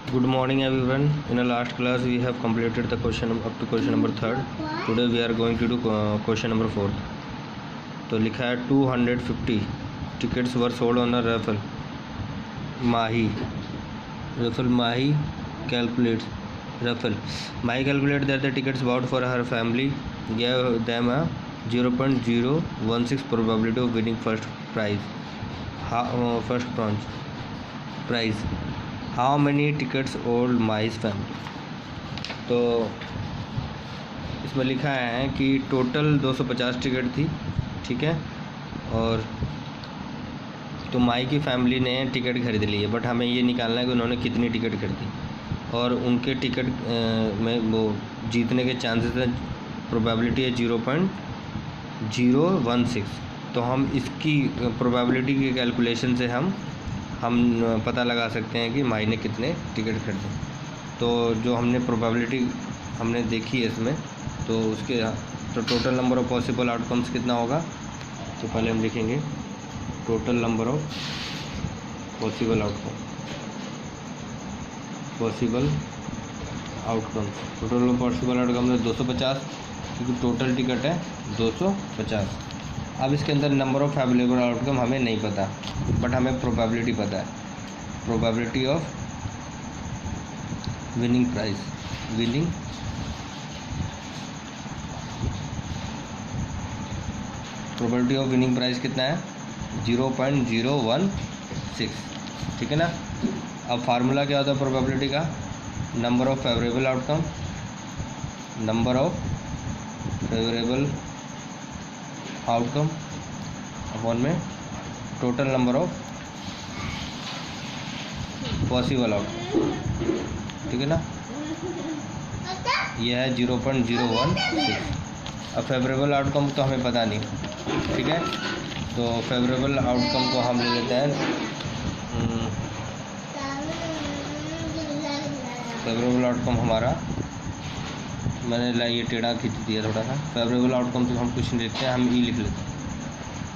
Good morning everyone. In the last class we have completed the question up to question number 3rd. Today we are going to do question number 4th. तो लिखा है 250 tickets were sold on a raffle. Mahi calculates that the tickets bought for her family gave them a 0.016 probability of winning first prize. How many tickets old Mahi's family? तो इसमें लिखा है कि total 250 ticket थी, ठीक है, और तो माही की फैमिली ने टिकट खरीद ली है, बट हमें ये निकालना है कि उन्होंने कितनी टिकट खरीदी और उनके टिकट में वो जीतने के चांसेस है, प्रोबेबिलिटी है 0.016। तो हम इसकी प्रोबेबिलिटी की कैलकुलेशन से हम पता लगा सकते हैं कि माही ने कितने टिकट खरीदे। तो जो हमने प्रोबेबिलिटी हमने देखी है इसमें, तो उसके तो total number of possible outcomes कितना होगा, तो पहले हम लिखेंगे total number of possible outcomes. Total possible outcome है 250, क्योंकि टोटल टिकट है 250। अब इसके अंदर नंबर ऑफ़ अवेलेबल आउटकम हमें नहीं पता, बट हमें प्रोबेबिलिटी पता है, probability of winning price. Probability of winning price कितना है 0.016, ठीक है ना। अब फार्मूला क्या होता है प्रोबेबिलिटी का, number of favourable outcome upon में total number of possible outcome, ठीक है ना। यह है 0.016। अब फेवरेबल आउटकम तो हमें पता नहीं, ठीक है, तो फेवरेबल आउटकम को हम ले लेते हैं, फेवरेबल आउटकम हमारा, मैंने ये टेढ़ा खींच दिया थोड़ा सा। फेवरेबल आउटकम तो हम कुछ नहीं लिखते हैं, हम ई लिख लेते हैं,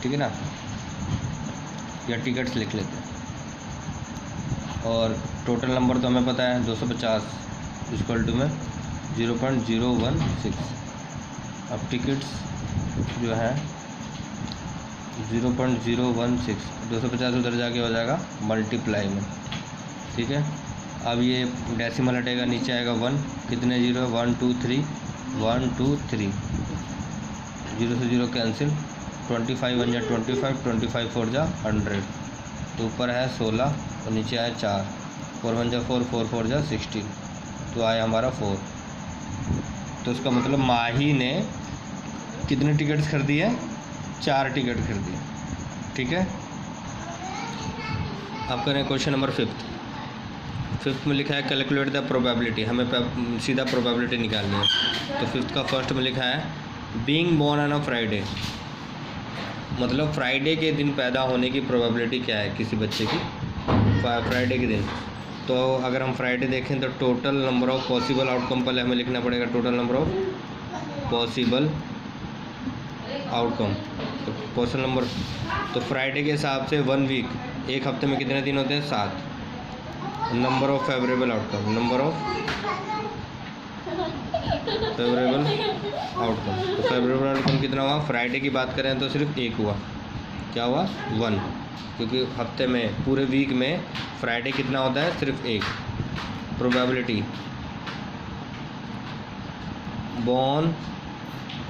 ठीक है ना, या टिकट्स लिख लेते हैं। और टोटल नंबर तो हमें पता है 250 इक्वल टू में 0.016। अब टिकट्स जो है 0.016, 250 उधर जाके हो जाएगा मल्टीप्लाई में, ठीक है। अब ये डेसिमल हटेगा, नीचे आएगा 1, कितने जीरो, 1 2 3, 1 2 3, 0 से 0 कैंसिल, 25 1 जा 25, 25 4 जा 100, तो ऊपर है 16 और नीचे आया 4, 4 1 जा 4, 4 4 जा 16, तो आया हमारा 4। तो इसका मतलब माही ने कितने टिकट्स खरीदी है, 4 टिकट खरीदी है, ठीक है। अब करें क्वेश्चन नंबर 5th में लिखा है कैलकुलेट द प्रोबेबिलिटी, हमें सीधा प्रोबेबिलिटी निकालनी है। तो 5th का फर्स्ट में लिखा है being born on a Friday, मतलब फ्राइडे के दिन पैदा होने की प्रोबेबिलिटी क्या है किसी बच्चे की, फ्राइडे के दिन। तो अगर हम फ्राइडे देखें तो total number of possible outcome पहले हमें लिखना पड़ेगा, total number of possible outcome, तो पॉसिबल नंबर, तो फ्राइडे के हिसाब से 1 वीक, एक हफ्ते में कितने दिन होते हैं, 7। नंबर ऑफ़ फेवरेबल आउटकम, तो फेवरेबल आउटकम कितना हुआ, फ्राइडे की बात करें तो सिर्फ 1 हुआ, क्या हुआ 1, क्योंकि हफ्ते में पूरे वीक में फ्राइडे कितना होता है, सिर्फ 1। Probability born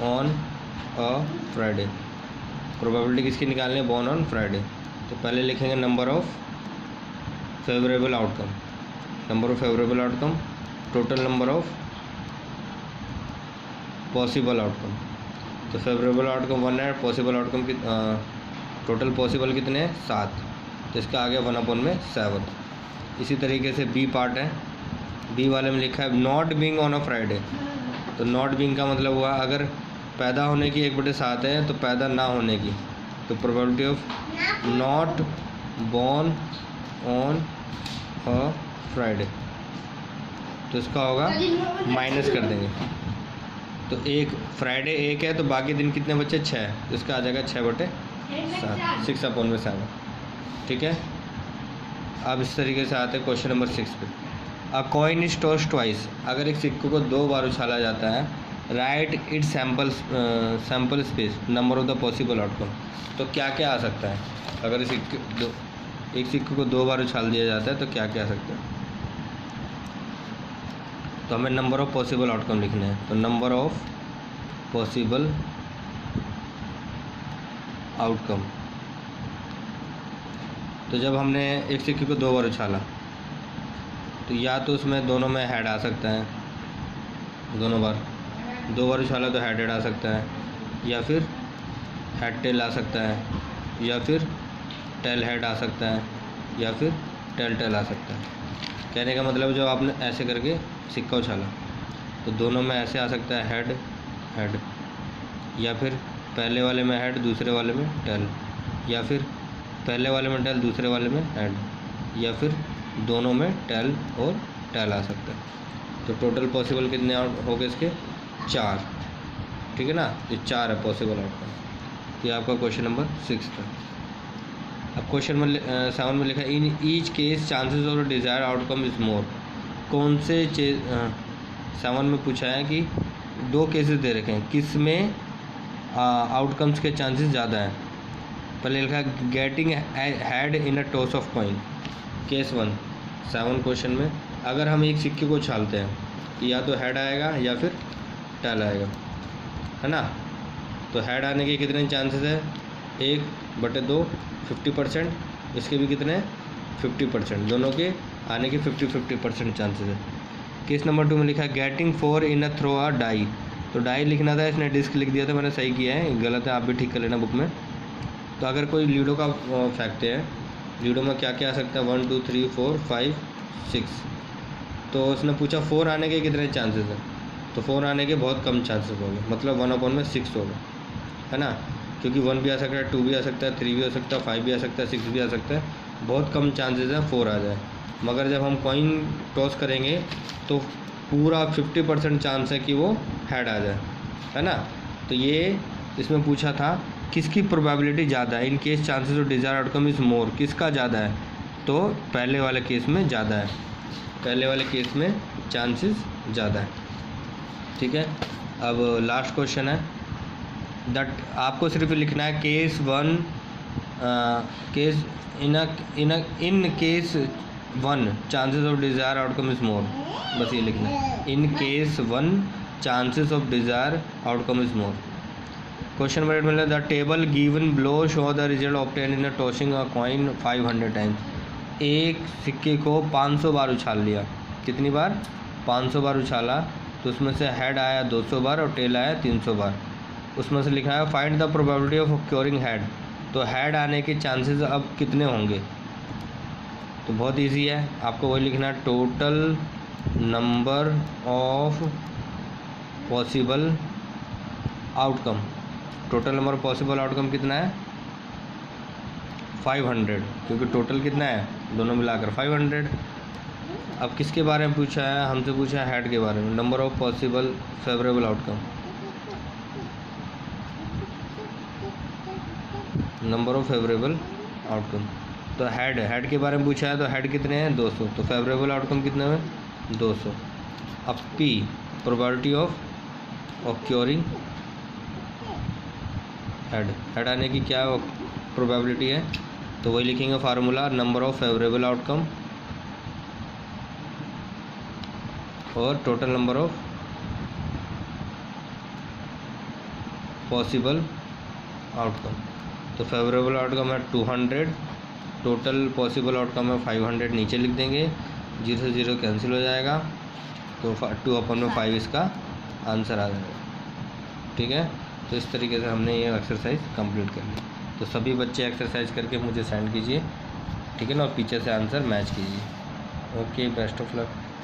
on a Friday, probability किसकी निकालनी है, बॉर्न ऑन फ्राइडे। तो पहले लिखेंगे number of favourable outcome, total number of possible outcome. तो फेवरेबल आउटकम 1 है, पॉसिबल आउटकम की टोटल पॉसिबल कितने हैं, 7, तो इसका आ गया 1/7। इसी तरीके से बी पार्ट है, बी वाले में लिखा है not being on a Friday. तो नॉट बीइंग का मतलब हुआ अगर पैदा होने की 1/7 है तो पैदा ना होने की, तो probability of not born on a Friday, तो इसका होगा माइनस कर देंगे। तो एक फ्राइडे 1 है तो बाकी दिन कितने बचे, 6, तो इसका आ जाएगा 6/7, 6/7, ठीक है। अब इस तरीके से आते हैं क्वेश्चन नंबर 6 पे। अ कॉइन इज टॉस्ड ट्वाइस, अगर एक सिक्के को 2 बार उछाला जाता है, right it sample space number of the possible outcome. तो क्या क्या आ सकता है अगर एक सिक्के को 2 बार उछाल दिया जाता है तो क्या क्या आ सकता है। तो हमें नंबर ऑफ पॉसिबल आउटकम लिखने हैं। तो नंबर ऑफ पॉसिबल आउटकम, तो जब हमने एक सिक्के को 2 बार उछाला तो या तो उसमें दोनों में हेड आ सकता है, दोनों बार 2 बार उछाला तो हेड आ सकता है, या फिर हेड टेल आ सकता है, या फिर टेल हेड आ सकता है, या फिर टेल टेल आ सकता है। कहने का मतलब जब आपने ऐसे करके सिक्का उछाला तो दोनों में ऐसे आ सकता है हेड हेड, या फिर पहले वाले में हेड दूसरे वाले में टेल, या फिर पहले वाले में टेल दूसरे वाले में हेड, या फिर दोनों में टेल और टेल आ सकता है। तो टोटल पॉसिबल कितने हो गए इसके? 4, ठीक है ना। ये 4 है पॉसिबल आउटकम। ये आपका क्वेश्चन नंबर 6 था। अब क्वेश्चन नंबर 7 में लिखा है in each case chances of desire outcome is मोर। कौन से 7 में पूछा है कि 2 केसेस दे रखे हैं, किस में आउटकम्स के चांसेस ज़्यादा हैं। पहले लिखा है getting head in a toss of coin. Case 1 7 question में अगर हम एक सिक्के को उछालते हैं तो या तो हेड आएगा या फिर टेल आएगा, है ना। तो हेड आने के कितने चांसेस है? 1/2 50%, इसके भी कितने 50%, दोनों के आने के 50% चांसेस है। केस नंबर 2 में लिखा है गेटिंग 4 इन अ थ्रो अ डाई। तो डाई लिखना था, इसने डिस्क लिख दिया था, मैंने सही किया है, गलत है, आप भी ठीक कर लेना बुक में। तो अगर कोई लूडो का फेंकते हैं, लूडो में क्या क्या आ सकता है 1 2 3 4 5 6, तो उसने पूछा 4 आने के कितने चांसेस हैं, तो 4 आने के बहुत कम चांसेस हो गए, मतलब 1/6 हो गए, है ना। क्योंकि 1 भी आ सकता है, 2 भी आ सकता है, 3 भी आ सकता है, 5 भी आ सकता है, 6 भी आ सकता है, बहुत कम चांसेस हैं 4 आ जाए। मगर जब हम कॉइन टॉस करेंगे तो पूरा 50% चांस है कि वो हेड आ जाए, है ना। तो ये इसमें पूछा था किसकी प्रोबेबिलिटी ज़्यादा है, in case chances of desire outcome is मोर, किसका ज़्यादा है, तो पहले वाले केस में ज़्यादा है, पहले वाले केस में चांसेस ज़्यादा है, ठीक है। अब लास्ट क्वेश्चन है दैट आपको सिर्फ लिखना है case 1 case in case 1 chances of desire outcome is more, बस ये लिखना है, in case 1 chances of desire outcome is more. Question number 8 में the table given below show the result obtain in tossing a coin 500 times. एक सिक्के को 500 बार उछाल लिया, कितनी बार? 500 बार उछाला, तो उसमें से हेड आया 200 बार और टेल आया 300 बार। उसमें से लिखा है find the probability of occurring head. तो हेड आने के चांसेस अब कितने होंगे? तो बहुत इजी है, आपको वही लिखना है total number of possible outcome. Total number of possible outcome कितना है? 500, क्योंकि टोटल कितना है दोनों मिलाकर 500। अब किसके बारे में पूछा है? हमसे पूछा है हेड के बारे में। Number of possible favourable outcome, number of favourable outcome. तो हेड के बारे में पूछा है, तो हेड कितने हैं? 200, तो फेवरेबल आउटकम कितने हैं? 200। अब P probability of occurring head आने की क्या प्रोबेबिलिटी है? तो वही लिखेंगे formula, number of favourable outcome और total number of possible outcome. तो फेवरेबल आउटकम है 200, टोटल पॉसिबल आउटकम है 500, नीचे लिख देंगे, 0 से 0 कैंसिल हो जाएगा, तो 2/5 इसका आंसर आ जाएगा, ठीक है। तो इस तरीके से हमने ये एक्सरसाइज कंप्लीट कर ली। तो सभी बच्चे एक्सरसाइज करके मुझे सेंड कीजिए, ठीक है ना, और पीछे से आंसर मैच कीजिए। Okay, best of luck.